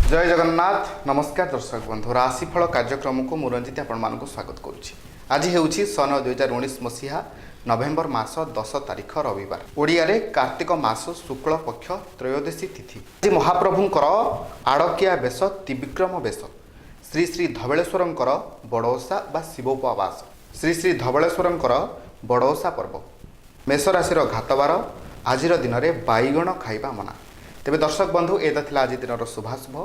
जय जगन्नाथ नमस्कार दर्शक बंधु राशिफल कार्यक्रम को मु रंजित आपण स्वागत करुच्ची। आज ହେଉଛି सन 2019 मसीहा नवेम्बर मास 10 तारिख रविवार। ओडिया कार्तिक मास शुक्ल पक्ष त्रयोदशी तिथि। आज महाप्रभुंकर आड़किया बेश त्रिविक्रम बेश श्री श्री धवलेश्वरंकर बड़ोसा बा शिवोपवास श्री श्री धवलेश्वरंकर बड़ोसा पर्व। मेष राशि घातबार आज दिन में बैगण खाइबा मना। तेबे दर्शक बंधु एता थिला आज दिन शुभाशुभ।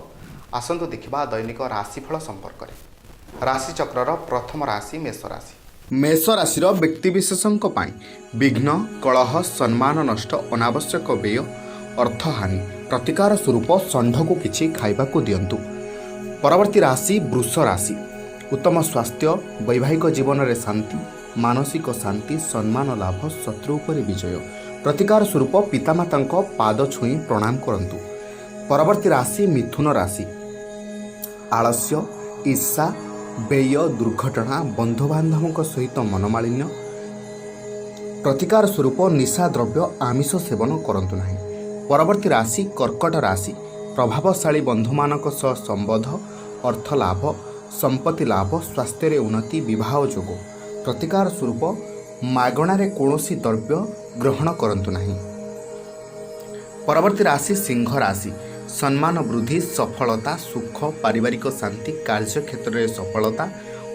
आसंतु देखिबा दैनिक राशिफल संपर्क में। राशि चक्रर प्रथम राशि मेष राशि। मेष राशि व्यक्तिविशेषों विघ्न कलह सम्मान नष्ट अनावश्यक व्यय अर्थहानि प्रतिकार स्वरूप षंढ को किछि खाइबाकु दियंतु। परवर्ती राशि वृष राशि। उत्तम स्वास्थ्य वैवाहिक जीवन में शांति मानसिक शांति सम्मान लाभ शत्रु पर विजय प्रतिकार स्वरूप पितामाता पाद छुई प्रणाम करंतु। परवर्ती राशि मिथुन राशि। आलस्य ईर्षा व्यय दुर्घटना बंधुबांधवों सहित मनमालिन्य प्रतिकार स्वरूप निशा द्रव्य आमिष सेवन करंतु नहीं। परवर्ती राशि कर्कट राशि। प्रभावशाली बंधुमानक सह संबंध अर्थ लाभ संपत्ति लाभ स्वास्थ्य उन्नति विवाह जोग प्रतिकार स्वरूप मागणारे कौनसी द्रव्य ग्रहण करंतु नहीं। परवर्ती राशि सिंह राशि। सम्मान वृद्धि सफलता सुख पारिवारिक शांति कार्य क्षेत्र में सफलता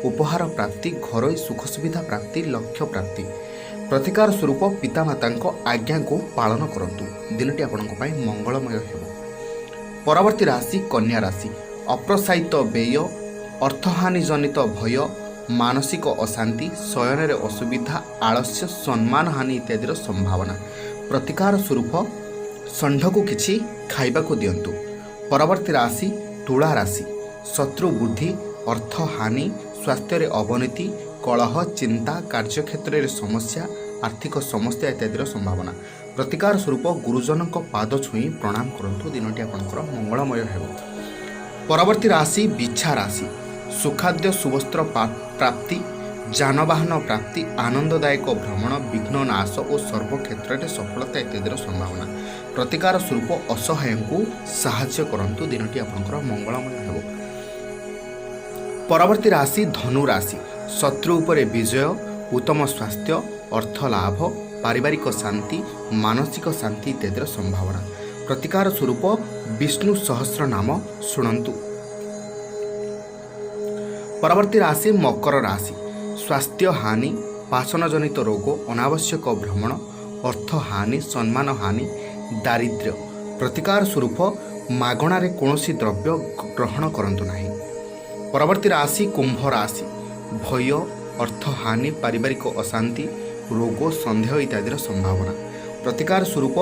उपहार प्राप्ति घरोई सुख सुविधा प्राप्ति लक्ष्य प्राप्ति प्रतिकार स्वरूप पितामाता आज्ञा को पालन करंतु। दिनटी आपंक मंगलमय हेबो। परवर्ती राशि कन्या राशि। अप्रसायित व्यय अर्थहानि जनित भय मानसिक अशांति शयन असुविधा आलस्य सम्मान हानि इत्यादि संभावना प्रतिकार स्वरूप षंढ को किछि खाइबाकु दियंतु। परवर्ती राशि तुला राशि। शत्रु बुद्धि अर्थ हानि स्वास्थ्य अवनति कलह चिंता कार्यक्षेत्र में समस्या आर्थिक समस्या इत्यादि संभावना प्रतिकार स्वरूप गुरुजन पाद छुई प्रणाम करंतु। दिनटी आपंकर मंगलमय हेबो। परवर्ती राशि बिछा राशि। सुखाद्य सुवस्त्र प्राप्ति जानवाहन प्राप्ति आनंददायक भ्रमण विघ्न नाश और सर्वक्षेत्र में सफलता इत्यादि संभावना प्रतिकार स्वरूप असहाय को साहाय्य करंतु। दिनटी आपंकर मंगलमय हेबो। परवर्ती राशि धनु राशि। शत्रु उपरे विजय उत्तम स्वास्थ्य अर्थ लाभ पारिवारिक शांति मानसिक शांति इत्यादि संभावना प्रतिकार स्वरूप विष्णु सहस्र नाम शुणंतु। परवर्ती राशि मकर राशि। स्वास्थ्य हानि पाचन जनित रोग अनावश्यक भ्रमण अर्थ हानि सम्मान हानि दारिद्र्य प्रतिकार स्वरूप मागणारे कौनसी द्रव्य ग्रहण करंतु नहीं। परवर्ती राशि कुंभ राशि। भय अर्थ हानि पारिवारिक अशांति रोग संदेह इत्यादि संभावना प्रतिकार स्वरूप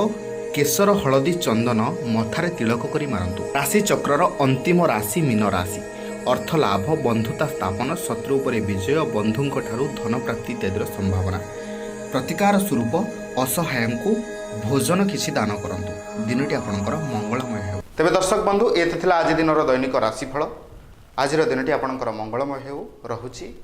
केशर हलदी चंदन मथारे तिलक करी मारंतु। राशि चक्रर अंतिम राशि मीन राशि। अर्थ लाभ बंधुता स्थापन शत्रु पर विजय बंधुओं ठारू धन प्राप्ति इत्यादि संभावना प्रतिकार स्वरूप असहाय को भोजन किसी दान करंतु। दिनटी आपणकर मंगलमय हो। तेबे दर्शक बंधु एते थिला आज दिनर दैनिक राशिफल। आज दिन आपणकर मंगलमय हो रहुछि।